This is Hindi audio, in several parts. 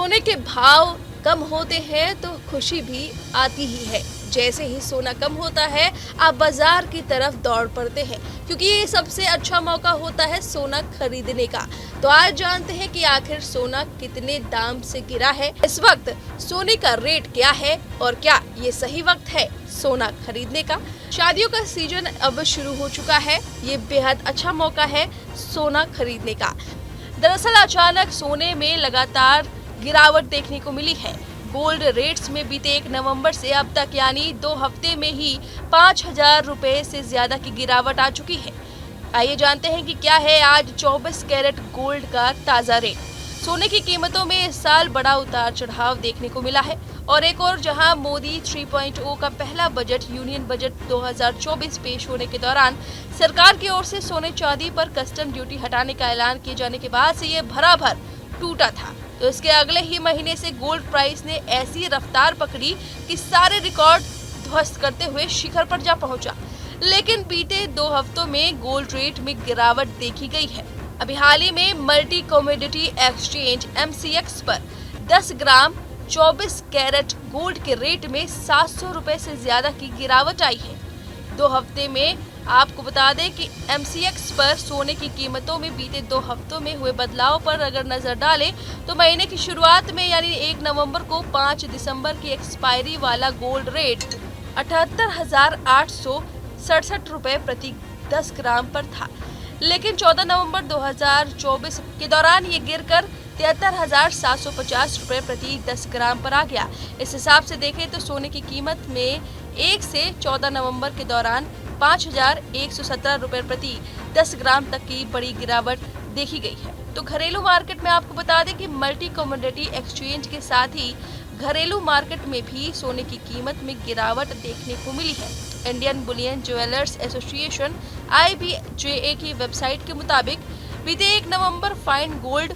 सोने के भाव कम होते हैं तो खुशी भी आती ही है। जैसे ही सोना कम होता है आप बाजार की तरफ दौड़ पड़ते हैं, क्योंकि ये सबसे अच्छा मौका होता है सोना खरीदने का। तो आज जानते हैं कि आखिर सोना कितने दाम से गिरा है, इस वक्त सोने का रेट क्या है और क्या ये सही वक्त है सोना खरीदने का। शादियों का सीजन अब शुरू हो चुका है, ये बेहद अच्छा मौका है सोना खरीदने का। दरअसल अचानक सोने में लगातार गिरावट देखने को मिली है। गोल्ड रेट्स में बीते 1 नवंबर से अब तक यानी 2 हफ्ते में ही 5,000 रुपए से ज्यादा की गिरावट आ चुकी है। आइए जानते हैं कि क्या है आज 24 कैरेट गोल्ड का ताजा रेट। सोने की कीमतों में इस साल बड़ा उतार चढ़ाव देखने को मिला है और एक और जहां मोदी 3.0 का पहला बजट यूनियन बजट 2024 पेश होने के दौरान सरकार की ओर से सोने चांदी पर कस्टम ड्यूटी हटाने का ऐलान किए जाने के बाद से ये भराभर टूटा था, तो इसके अगले ही महीने से गोल्ड प्राइस ने ऐसी रफ्तार पकड़ी कि सारे रिकॉर्ड ध्वस्त करते हुए शिखर पर जा पहुंचा। लेकिन बीते 2 हफ्तों में गोल्ड रेट में गिरावट देखी गई है। अभी हाल ही में मल्टी कमोडिटी एक्सचेंज MCX पर 10 ग्राम 24 कैरेट गोल्ड के रेट में 700 रुपए से ज्यादा की गिरावट आई है। 2 हफ्ते में आपको बता दें कि MCX पर सोने की कीमतों में बीते 2 हफ्तों में हुए बदलाव पर अगर नजर डालें तो महीने की शुरुआत में यानी 1 नवंबर को 5 दिसंबर की एक्सपायरी वाला गोल्ड रेट 78,867 रुपए प्रति 10 ग्राम पर था, लेकिन 14 नवंबर 2024 के दौरान ये गिरकर 73,750 रुपए प्रति 10 ग्राम पर आ गया। इस हिसाब से देखें तो सोने की कीमत में 1 से 14 नवंबर के दौरान 5,117 रुपए प्रति 10 ग्राम तक की बड़ी गिरावट देखी गई है। तो घरेलू मार्केट में आपको बता दें कि मल्टी कमोडिटी एक्सचेंज के साथ ही घरेलू मार्केट में भी सोने की कीमत में गिरावट देखने को मिली है। Indian Boolean jewellers association IBJA की वेबसाइट के मुताबिक बीते 1 नवंबर फाइन गोल्ड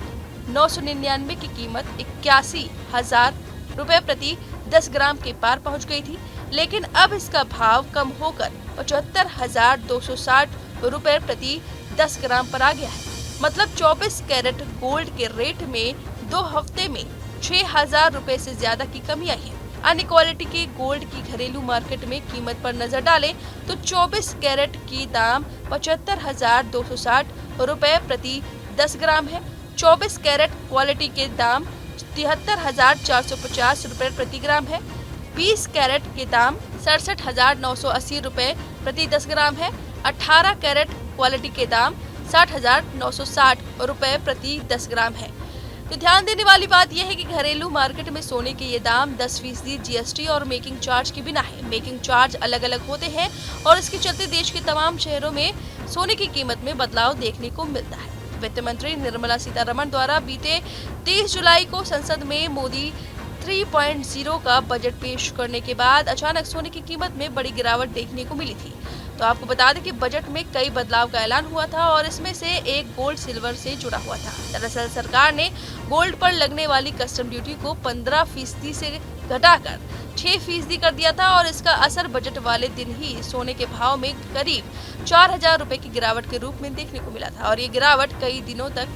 999 की कीमत 81,000 रुपए प्रति 10 ग्राम के पार पहुंच गई थी, लेकिन अब इसका भाव कम होकर 75,260 रुपए प्रति 10 ग्राम पर आ गया है। मतलब 24 कैरेट गोल्ड के रेट में 2 हफ्ते में 6,000 रुपए से ज्यादा की कमी आई है। अन्य क्वालिटी के गोल्ड की घरेलू मार्केट में कीमत पर नजर डालें तो 24 कैरेट की दाम 75,260 रुपए प्रति 10 ग्राम है। 24 कैरेट क्वालिटी के दाम 73,450 रुपए प्रति ग्राम है। 20 कैरेट के दाम 67,980 रुपए प्रति 10 ग्राम है। 18 कैरेट क्वालिटी के दाम 60,960 रुपए प्रति 10 ग्राम है। तो ध्यान देने वाली बात यह है कि घरेलू मार्केट में सोने के ये दाम 10% GST और मेकिंग चार्ज के बिना है। मेकिंग चार्ज अलग अलग होते हैं और इसके चलते देश के तमाम शहरों में सोने की कीमत में बदलाव देखने को मिलता है। वित्त मंत्री निर्मला सीतारमण द्वारा बीते 23 जुलाई को संसद में मोदी 3.0 का बजट पेश करने के बाद अचानक सोने की कीमत में बड़ी गिरावट देखने को मिली थी। तो आपको बता दें कि बजट में कई बदलाव का ऐलान हुआ था और इसमें से एक गोल्ड सिल्वर से जुड़ा हुआ था। दरअसल सरकार ने गोल्ड पर लगने वाली कस्टम ड्यूटी को 15% से घटाकर 6% कर दिया था और इसका असर बजट वाले दिन ही सोने के भाव में करीब 4,000 रुपए की गिरावट के रूप में देखने को मिला था और ये गिरावट कई दिनों तक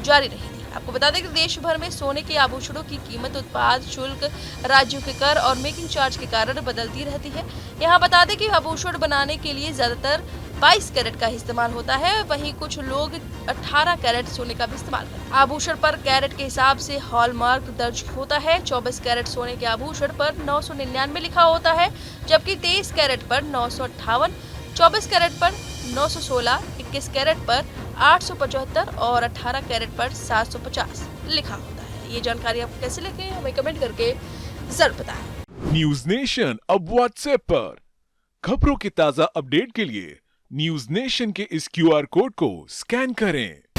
जारी रही थी। आपको बता दें कि देश भर में सोने के आभूषणों की कीमत उत्पाद शुल्क, राज्यों के कर और मेकिंग चार्ज के कारण बदलती रहती है। यहाँ बता दें कि आभूषण बनाने के लिए ज्यादातर 22 कैरेट का इस्तेमाल होता है, वहीं कुछ लोग 18 कैरेट सोने का भी इस्तेमाल करते हैं। आभूषण पर कैरेट के हिसाब से हॉलमार्क दर्ज होता है। 24 कैरेट सोने के आभूषण पर 999 लिखा होता है, जबकि 23 कैरेट पर 958, 24 कैरेट पर 916, 21 कैरेट पर 875 और 18 कैरेट पर 750 लिखा होता है। ये जानकारी आपको कैसे लगे हमें कमेंट करके जरूर बताएं। न्यूज नेशन अब व्हाट्सएप पर खबरों के ताजा अपडेट के लिए न्यूज नेशन के इस QR कोड को स्कैन करें।